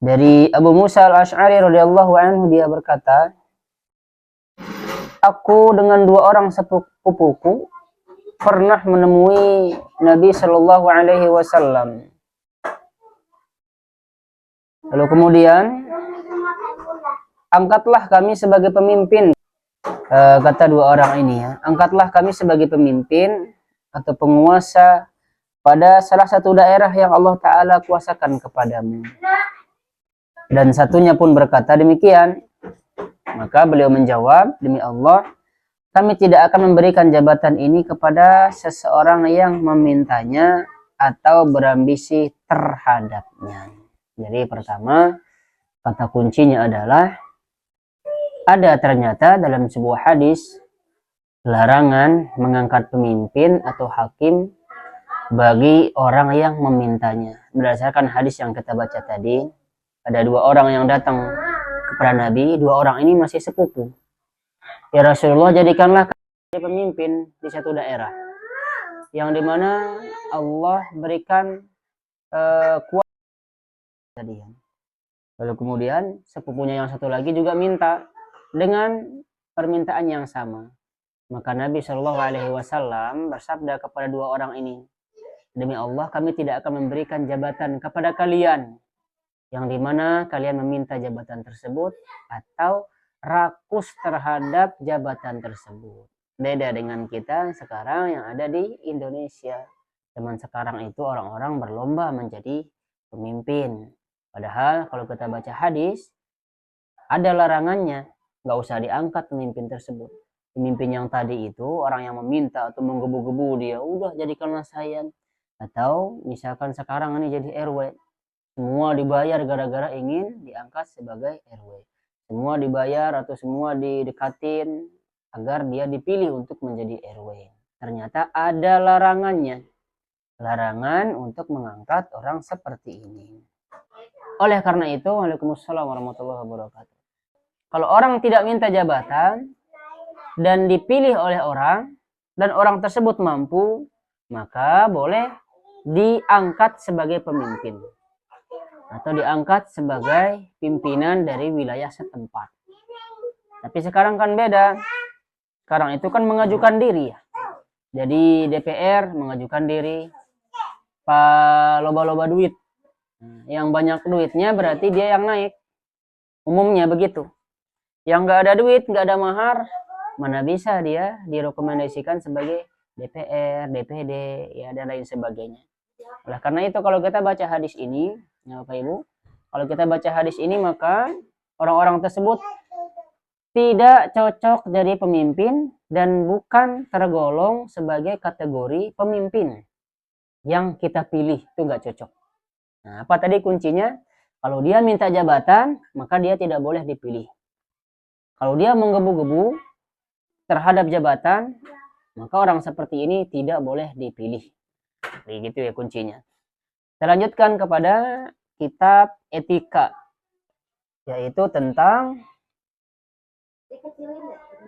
Dari Abu Musa al-Ash'ari radhiyallahu anhu, dia berkata, aku dengan dua orang sepupuku pernah menemui Nabi Shallallahu Alaihi Wasallam. Lalu kemudian, angkatlah kami sebagai pemimpin. Kata dua orang ini ya, angkatlah kami sebagai pemimpin atau penguasa pada salah satu daerah yang Allah Ta'ala kuasakan kepadamu. Dan satunya pun berkata demikian. Maka beliau menjawab, demi Allah, kami tidak akan memberikan jabatan ini kepada seseorang yang memintanya atau berambisi terhadapnya. Jadi pertama, kata kuncinya adalah ada ternyata dalam sebuah hadis larangan mengangkat pemimpin atau hakim bagi orang yang memintanya. Berdasarkan hadis yang kita baca tadi, ada dua orang yang datang kepada Nabi, dua orang ini masih sepupu. Ya Rasulullah, jadikanlah kami pemimpin di satu daerah yang dimana Allah berikan kuasa tadi. Lalu kemudian sepupunya yang satu lagi juga minta dengan permintaan yang sama. Maka Nabi Shallallahu Alaihi Wasallam bersabda kepada dua orang ini, demi Allah kami tidak akan memberikan jabatan kepada kalian yang dimana kalian meminta jabatan tersebut atau rakus terhadap jabatan tersebut. Beda dengan kita sekarang yang ada di Indonesia. Zaman sekarang itu orang-orang berlomba menjadi pemimpin. Padahal kalau kita baca hadis, ada larangannya. Nggak usah diangkat pemimpin tersebut. Pemimpin yang tadi itu orang yang meminta atau menggebu-gebu dia, udah jadikanlah saya. Atau misalkan sekarang ini jadi RW. Semua dibayar gara-gara ingin diangkat sebagai RW. Semua dibayar atau semua didekatin agar dia dipilih untuk menjadi RW. Ternyata ada larangannya. Larangan untuk mengangkat orang seperti ini. Oleh karena itu, Waalaikumsalam warahmatullahi wabarakatuh. Kalau orang tidak minta jabatan dan dipilih oleh orang dan orang tersebut mampu, maka boleh diangkat sebagai pemimpin atau diangkat sebagai pimpinan dari wilayah setempat. Tapi sekarang kan beda. Sekarang itu kan mengajukan diri ya. Jadi DPR mengajukan diri, Pak loba-loba duit. Yang banyak duitnya berarti dia yang naik. Umumnya begitu. Yang nggak ada duit, nggak ada mahar, mana bisa dia direkomendasikan sebagai DPR, DPD, ya dan lain sebagainya. Oleh karena itu kalau kita baca hadis ini, ya Bapak Ibu, kalau kita baca hadis ini maka orang-orang tersebut tidak cocok jadi pemimpin dan bukan tergolong sebagai kategori pemimpin yang kita pilih, itu nggak cocok. Nah, apa tadi kuncinya? Kalau dia minta jabatan, maka dia tidak boleh dipilih. Kalau dia menggebu-gebu terhadap jabatan, maka orang seperti ini tidak boleh dipilih. Begitu ya kuncinya. Kita lanjutkan kepada kitab etika, yaitu tentang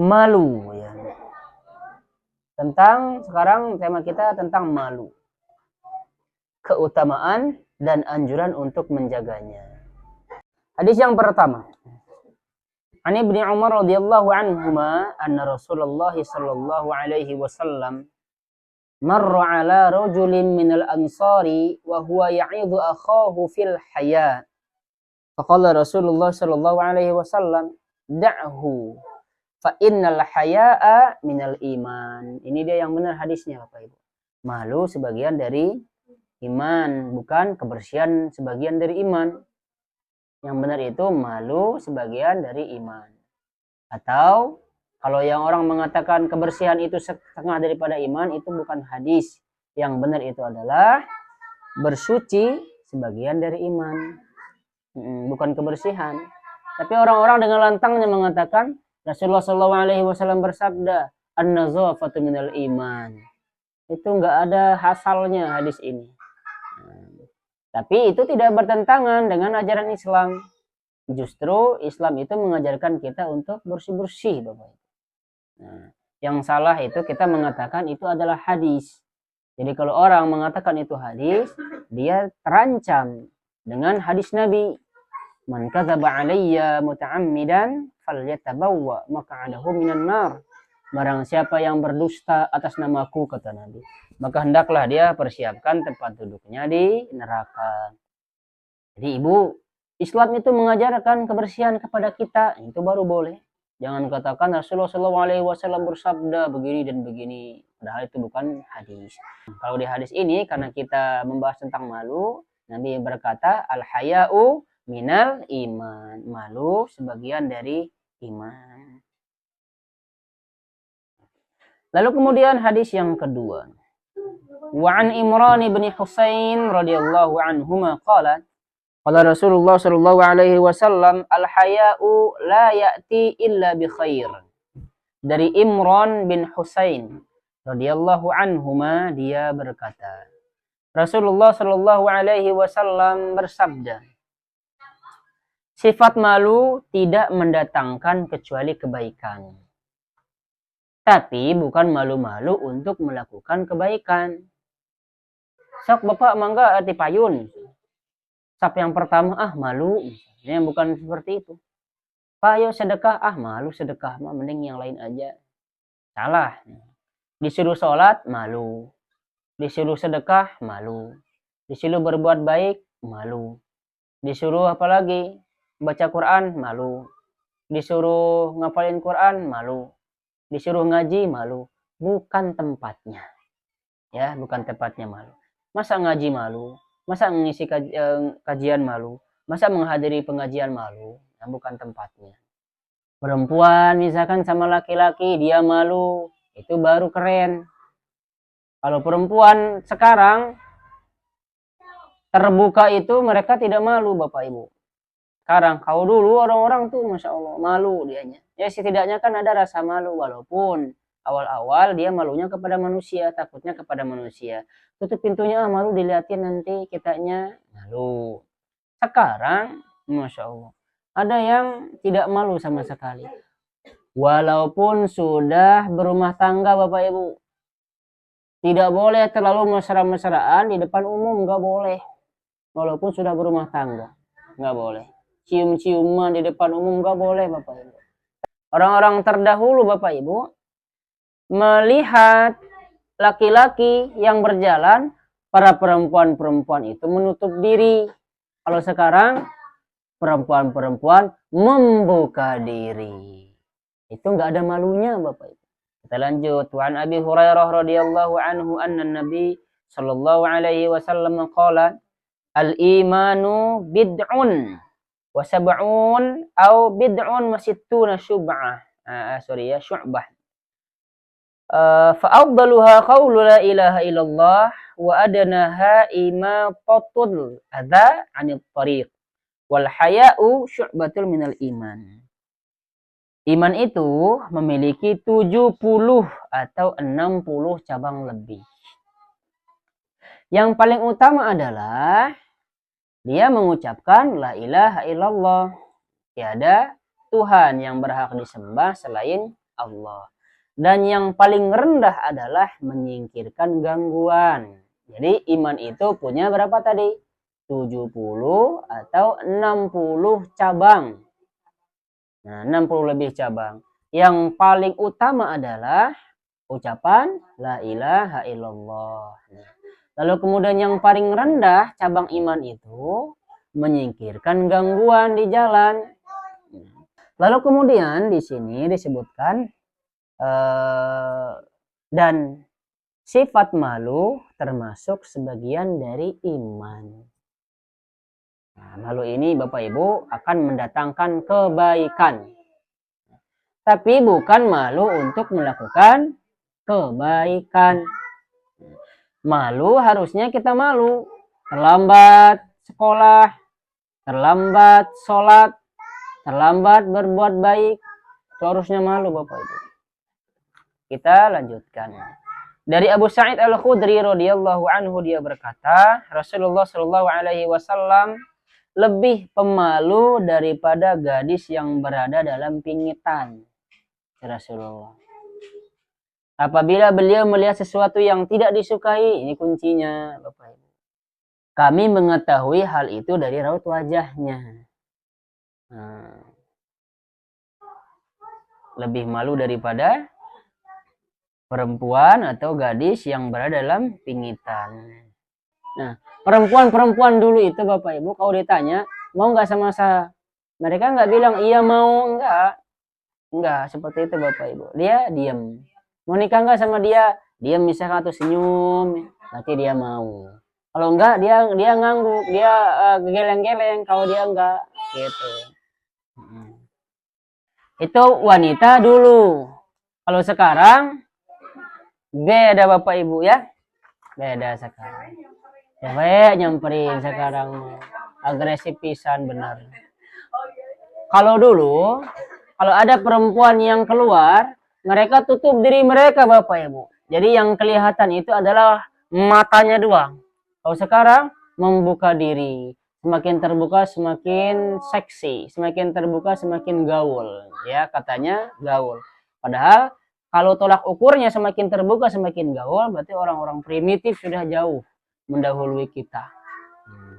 malu ya. Sekarang tema kita tentang malu. Keutamaan dan anjuran untuk menjaganya. Hadis yang pertama. An Ibnu Umar radhiyallahu anhuma anna Rasulullah sallallahu alaihi wasallam marra ala rajulin minal ansari wa huwa ya'idhu akhahu fil haya. Faqala Rasulullah sallallahu alaihi wasallam da'hu fa innal haya'a minal iman. Ini dia yang benar hadisnya Bapak Ibu. Malu sebagian dari iman, bukan kebersihan sebagian dari iman. Yang benar itu malu sebagian dari iman. Atau kalau yang orang mengatakan kebersihan itu setengah daripada iman, itu bukan hadis. Yang benar itu adalah bersuci sebagian dari iman, bukan kebersihan. Tapi orang-orang dengan lantangnya mengatakan Rasulullah SAW bersabda, an-nazafatu minal iman. Itu enggak ada hasalnya hadis ini. Tapi itu tidak bertentangan dengan ajaran Islam. Justru Islam itu mengajarkan kita untuk bersih-bersih, Bapak. Nah, yang salah itu kita mengatakan itu adalah hadis. Jadi kalau orang mengatakan itu hadis, dia terancam dengan hadis Nabi. Man kadzaba alayya muta'ammidan falyatabawwa maq'adahu minan nar. Barang siapa yang berdusta atas namaku, kata Nabi, maka hendaklah dia persiapkan tempat duduknya di neraka. Jadi ibu, Islam itu mengajarkan kebersihan kepada kita, itu baru boleh. Jangan katakan Rasulullah SAW bersabda begini dan begini, padahal itu bukan hadis. Kalau di hadis ini, karena kita membahas tentang malu, Nabi berkata, al-haya'u minal iman. Malu sebagian dari iman. Lalu kemudian hadis yang kedua. Wa an Imran bin Husain radhiyallahu anhuma qala qala Rasulullah sallallahu alaihi wasallam al-haya'u la ya'ti illa bi khair. Dari Imran bin Husain radhiyallahu anhuma, dia berkata, Rasulullah sallallahu alaihi wasallam bersabda, sifat malu tidak mendatangkan kecuali kebaikan. Tapi bukan malu-malu untuk melakukan kebaikan. Sok bapak mangga ati payun. Sap yang pertama, malu. Yang bukan seperti itu. Pak ayo sedekah, malu sedekah mah mending yang lain aja. Salah. Disuruh sholat, malu. Disuruh sedekah, malu. Disuruh berbuat baik, malu. Disuruh apa lagi? Baca Quran, malu. Disuruh ngapalin Quran, malu. Disuruh ngaji, malu. Bukan tempatnya. Ya, bukan tempatnya malu. Masa ngaji malu? Masa mengisi kajian malu? Masa menghadiri pengajian malu? Nah, bukan tempatnya. Perempuan misalkan sama laki-laki, dia malu. Itu baru keren. Kalau perempuan sekarang terbuka itu mereka tidak malu, Bapak Ibu. Sekarang, kalau dulu orang-orang tuh Masya Allah malu dianya. Ya setidaknya kan ada rasa malu, walaupun awal-awal dia malunya kepada manusia, takutnya kepada manusia. Tutup pintunya, malu dilihatin nanti kitanya, malu. Sekarang, Masya Allah, ada yang tidak malu sama sekali. Walaupun sudah berumah tangga Bapak Ibu. Tidak boleh terlalu mesra-mesraan di depan umum, nggak boleh. Walaupun sudah berumah tangga, nggak boleh. Cium-ciuman di depan umum nggak boleh Bapak Ibu. Orang-orang terdahulu Bapak Ibu melihat laki-laki yang berjalan, para perempuan-perempuan itu menutup diri. Kalau sekarang perempuan-perempuan membuka diri. Itu nggak ada malunya Bapak Ibu. Kita lanjut. Wa an Abi Hurairah radhiyallahu anhu anna Nabi sallallahu alaihi wasallam qala al-imanu bid'un wa sab'un au bid'un wa sittuna syub'ah. Syu'bah. Fa afdaluha qawlu la ilaha illallah wa adnaha imatatul adza 'anil tariq wal haya'u syu'batul minal iman. Iman itu memiliki 70 atau 60 cabang lebih. Yang paling utama adalah dia mengucapkan la ilaha illallah. Tiada Tuhan yang berhak disembah selain Allah. Dan yang paling rendah adalah menyingkirkan gangguan. Jadi iman itu punya berapa tadi? 70 atau 60 cabang. Nah, 60 lebih cabang. Yang paling utama adalah ucapan la ilaha illallah. Nah, lalu kemudian yang paling rendah cabang iman itu menyingkirkan gangguan di jalan. Lalu kemudian di sini disebutkan dan sifat malu termasuk sebagian dari iman. Nah, malu ini Bapak Ibu akan mendatangkan kebaikan. Tapi bukan malu untuk melakukan kebaikan. Malu harusnya kita malu. Terlambat sekolah, terlambat sholat, terlambat berbuat baik. Itu harusnya malu Bapak Ibu. Kita lanjutkan. Dari Abu Sa'id Al-Khudri radhiyallahu anhu, dia berkata, Rasulullah sallallahu alaihi wasallam lebih pemalu daripada gadis yang berada dalam pingitan. Rasulullah. Apabila beliau melihat sesuatu yang tidak disukai, ini kuncinya Bapak Ibu. Kami mengetahui hal itu dari raut wajahnya. Nah, lebih malu daripada perempuan atau gadis yang berada dalam pingitan. Nah, perempuan-perempuan dulu itu Bapak Ibu kalau ditanya mau nggak sama saya, mereka nggak bilang iya mau, enggak seperti itu Bapak Ibu. Dia diam. Mau nikah nggak sama dia, diam misalkan atau senyum, nanti dia mau. Kalau enggak dia ngangguk, dia geleng-geleng kalau dia enggak gitu. Itu wanita dulu. Kalau sekarang beda Bapak Ibu ya. Beda sekarang. Cewek nyamperin sekarang agresif pisan benar. Kalau dulu, kalau ada perempuan yang keluar, mereka tutup diri mereka Bapak Ibu. Jadi yang kelihatan itu adalah matanya doang. Kalau sekarang membuka diri. Semakin terbuka semakin seksi, semakin terbuka semakin gaul. Ya, katanya gaul. Padahal kalau tolak ukurnya semakin terbuka semakin gaul, berarti orang-orang primitif sudah jauh mendahului kita.